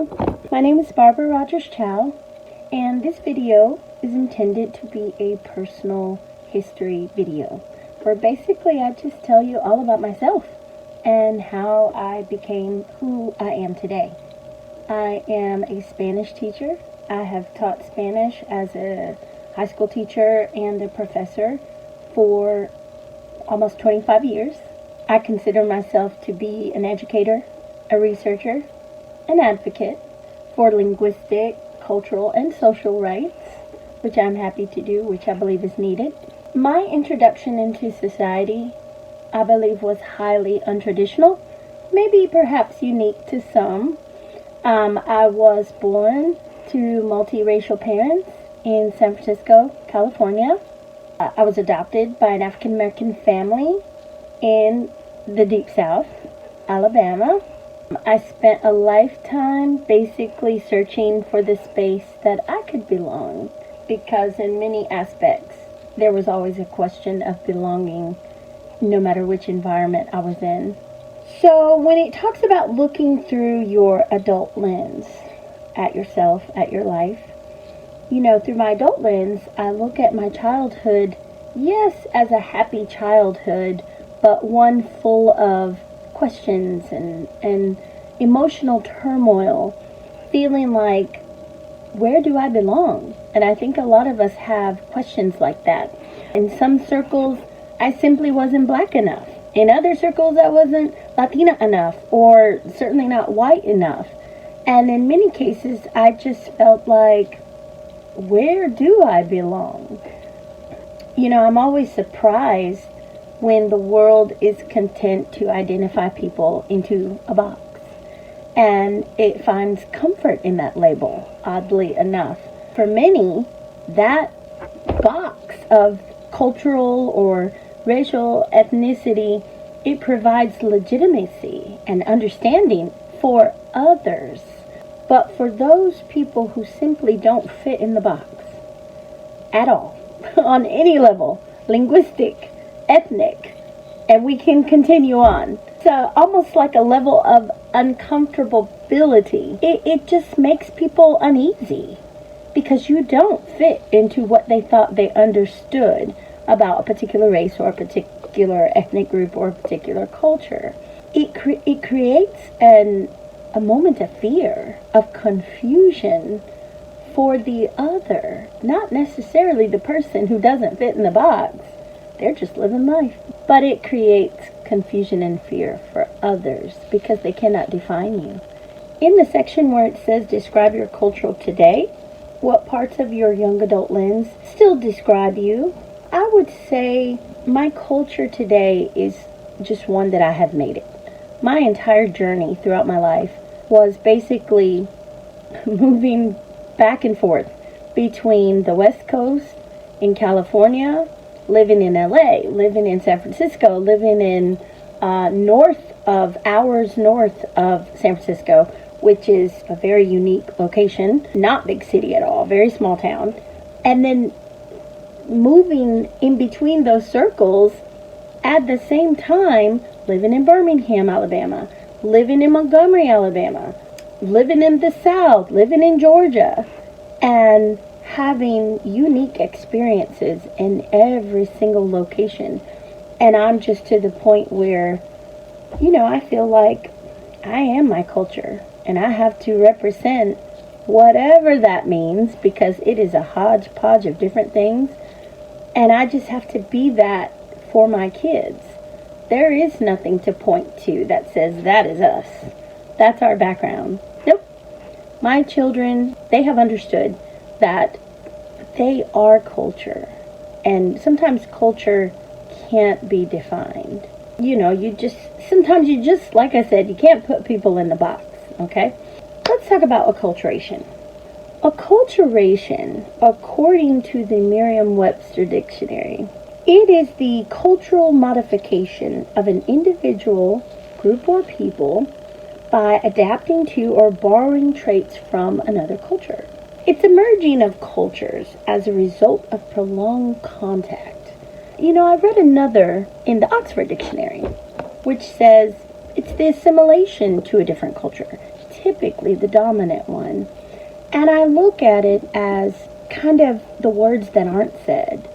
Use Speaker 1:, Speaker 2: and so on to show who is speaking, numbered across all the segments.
Speaker 1: Hello, my name is Barbara Rogers Chow, and this video is intended to be a personal history video, where basically I just tell you all about myself and how I became who I am today. I am a Spanish teacher. I have taught Spanish as a high school teacher and a professor for almost 25 years. I consider myself to be an educator, a researcher, an advocate for linguistic, cultural, and social rights, which I'm happy to do, which I believe is needed. My introduction into society, I believe, was highly untraditional, maybe perhaps unique to some. I was born to multiracial parents in San Francisco, California. I was adopted by an African American family in the Deep South, Alabama. I spent a lifetime basically searching for the space that I could belong, because in many aspects there was always a question of belonging no matter which environment I was in. So when it talks about looking through your adult lens at yourself, at your life, through my adult lens, I look at my childhood, yes, as a happy childhood, but one full of questions and emotional turmoil, feeling like, where do I belong? And I think a lot of us have questions like that. In some circles, I simply wasn't black enough. In other circles, I wasn't Latina enough, or certainly not white enough. And in many cases, I just felt like, where do I belong? I'm always surprised when the world is content to identify people into a box. And it finds comfort in that label, oddly enough. For many, that box of cultural or racial ethnicity, it provides legitimacy and understanding for others. But for those people who simply don't fit in the box at all, on any level, linguistic, ethnic, and we can continue on. So almost like a level of uncomfortability. It just makes people uneasy because you don't fit into what they thought they understood about a particular race or a particular ethnic group or a particular culture. It creates a moment of fear, of confusion for the other, not necessarily the person who doesn't fit in the box. They're just living life. But it creates confusion and fear for others because they cannot define you. In the section where it says describe your culture today, what parts of your young adult lens still describe you? I would say my culture today is just one that I have made it. My entire journey throughout my life was basically moving back and forth between the West Coast in California, living in LA, living in San Francisco, living in hours north of San Francisco, which is a very unique location, not big city at all, very small town. And then moving in between those circles at the same time, living in Birmingham, Alabama, living in Montgomery, Alabama, living in the South, living in Georgia, and having unique experiences in every single location. And I'm just to the point where, I feel like I am my culture, and I have to represent whatever that means, because it is a hodgepodge of different things, and I just have to be that for my kids. There is nothing to point to that says that is us. That's our background. Nope. My children, they have understood that they are culture. And sometimes culture can't be defined. Sometimes you just, like I said, you can't put people in the box, okay? Let's talk about acculturation. Acculturation, according to the Merriam-Webster dictionary, it is the cultural modification of an individual, group, or people by adapting to or borrowing traits from another culture. It's a merging of cultures as a result of prolonged contact. I read another in the Oxford Dictionary, which says it's the assimilation to a different culture, typically the dominant one. And I look at it as kind of the words that aren't said.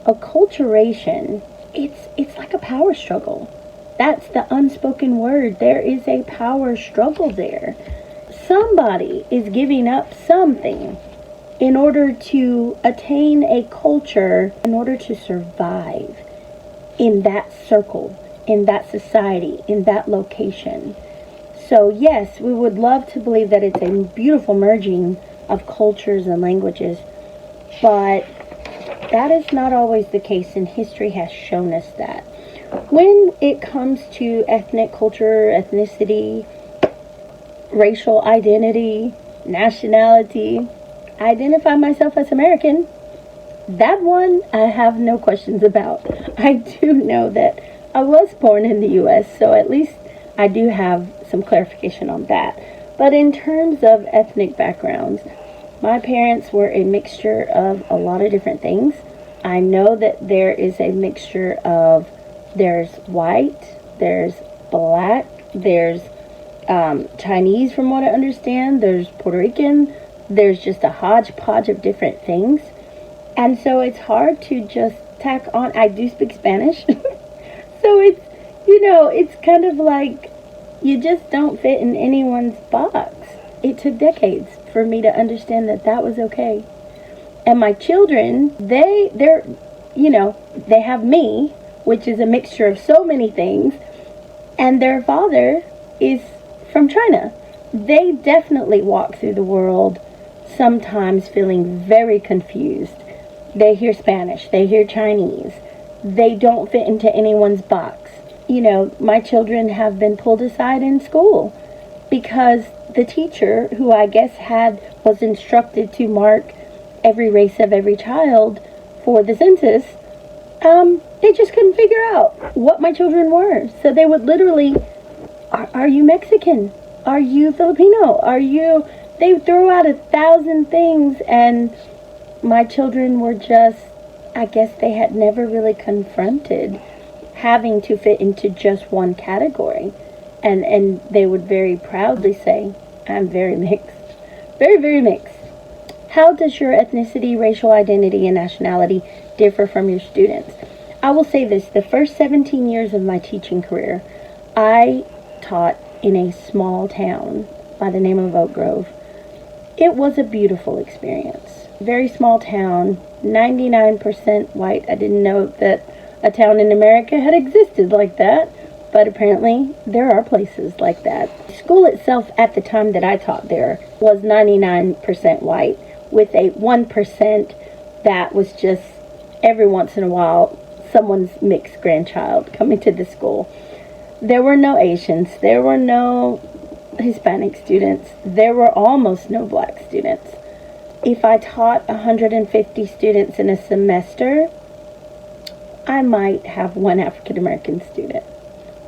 Speaker 1: Acculturation, it's like a power struggle. That's the unspoken word. There is a power struggle there. Somebody is giving up something in order to attain a culture, in order to survive in that circle, in that society, in that location. So yes, we would love to believe that it's a beautiful merging of cultures and languages, but that is not always the case, and history has shown us that. When it comes to ethnic culture, ethnicity, racial identity, nationality, I identify myself as American. That one I have no questions about. I do know that I was born in the U.S., so at least I do have some clarification on that. But in terms of ethnic backgrounds, my parents were a mixture of a lot of different things. I know that there is a mixture of, there's white, there's black, there's Chinese from what I understand, there's Puerto Rican, there's just a hodgepodge of different things. And so it's hard to just tack on. I do speak Spanish. So it's, it's kind of like you just don't fit in anyone's box. It took decades for me to understand that that was okay. And my children, they have me, which is a mixture of so many things, and their father is from China. They definitely walk through the world sometimes feeling very confused. They hear Spanish, they hear Chinese. They don't fit into anyone's box. My children have been pulled aside in school because the teacher, who I guess was instructed to mark every race of every child for the census, they just couldn't figure out what my children were. So they would literally, are you Mexican? Are you Filipino? They throw out 1,000 things, and my children were just, I guess they had never really confronted having to fit into just one category. And they would very proudly say, I'm very mixed. Very, very mixed. How does your ethnicity, racial identity, and nationality differ from your students? I will say this, the first 17 years of my teaching career, I taught in a small town by the name of Oak Grove. It was a beautiful experience. Very small town, 99% white. I didn't know that a town in America had existed like that, but apparently there are places like that. School itself at the time that I taught there was 99% white, with a 1% that was just every once in a while someone's mixed grandchild coming to the school. There were no Asians, there were no Hispanic students, there were almost no black students. If I taught 150 students in a semester, I might have one African American student,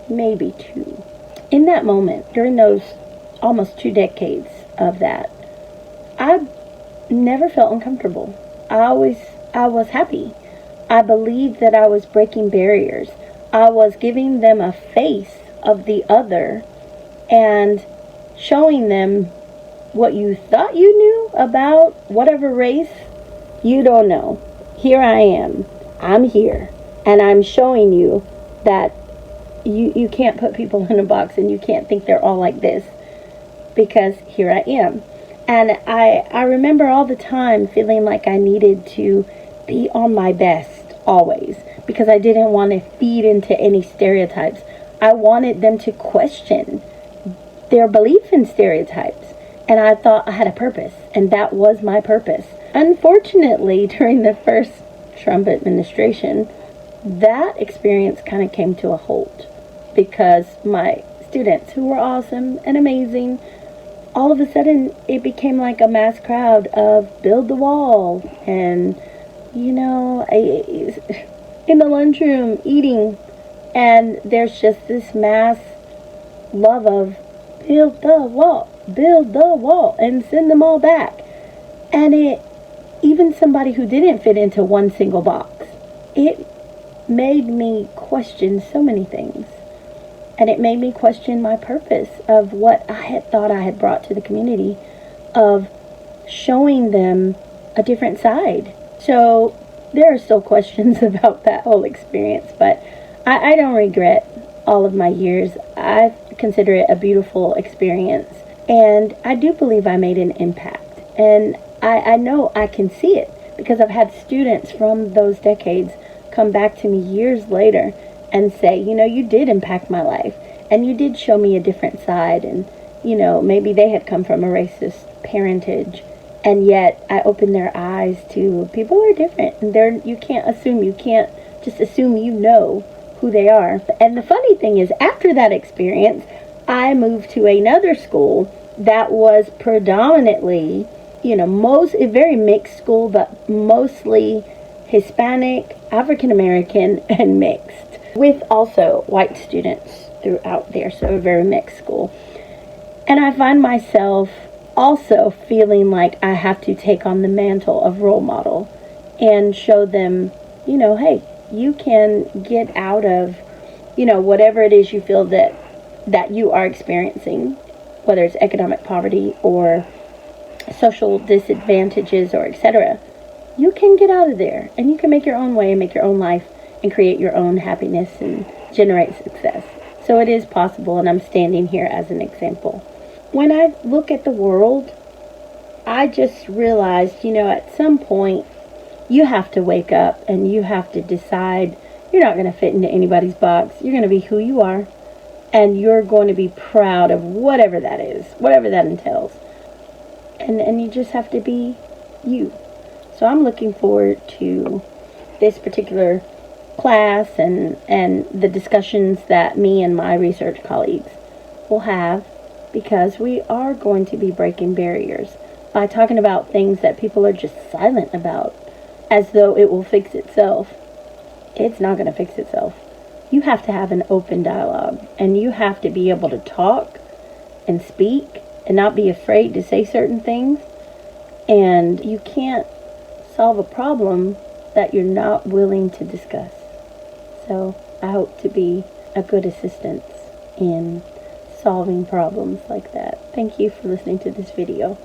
Speaker 1: maybe two. In that moment, during those almost 2 decades of that, I never felt uncomfortable. I was happy. I believed that I was breaking barriers. I was giving them a face of the other and showing them what you thought you knew about whatever race, you don't know. Here I am. I'm here. And I'm showing you that you can't put people in a box and you can't think they're all like this, because here I am. And I remember all the time feeling like I needed to be on my best always, because I didn't want to feed into any stereotypes. I wanted them to question their belief in stereotypes. And I thought I had a purpose, and that was my purpose. Unfortunately, during the first Trump administration, that experience kind of came to a halt, because my students, who were awesome and amazing, all of a sudden it became like a mass crowd of build the wall, and in the lunchroom eating, and there's just this mass love of build the wall, and send them all back. And even somebody who didn't fit into one single box, it made me question so many things. And it made me question my purpose of what I had thought I had brought to the community, of showing them a different side. So there are still questions about that whole experience, but I don't regret all of my years. I consider it a beautiful experience, and I do believe I made an impact. And I know I can see it because I've had students from those decades come back to me years later and say, you know, you did impact my life, and you did show me a different side. And, you know, maybe they had come from a racist parentage, and yet I opened their eyes to people are different, and you can't just assume you know who they are. And the funny thing is, after that experience, I moved to another school that was predominantly, you know, a very mixed school, but mostly Hispanic, African American, and mixed, with also white students throughout there. So a very mixed school. And I find myself also feeling like I have to take on the mantle of role model and show them, you know, hey, you can get out of, you know, whatever it is you feel that you are experiencing, whether it's economic poverty or social disadvantages or etc. You can get out of there, and you can make your own way and make your own life and create your own happiness and generate success. So it is possible, and I'm standing here as an example. When I look at the world, I just realized, you know, at some point you have to wake up and you have to decide you're not going to fit into anybody's box. You're going to be who you are, and you're going to be proud of whatever that is, whatever that entails. And you just have to be you. So I'm looking forward to this particular class and the discussions that me and my research colleagues will have, because we are going to be breaking barriers by talking about things that people are just silent about, as though it will fix itself. It's not going to fix itself. You have to have an open dialogue, and you have to be able to talk and speak and not be afraid to say certain things. And you can't solve a problem that you're not willing to discuss. So I hope to be a good assistance in solving problems like that. Thank you for listening to this video.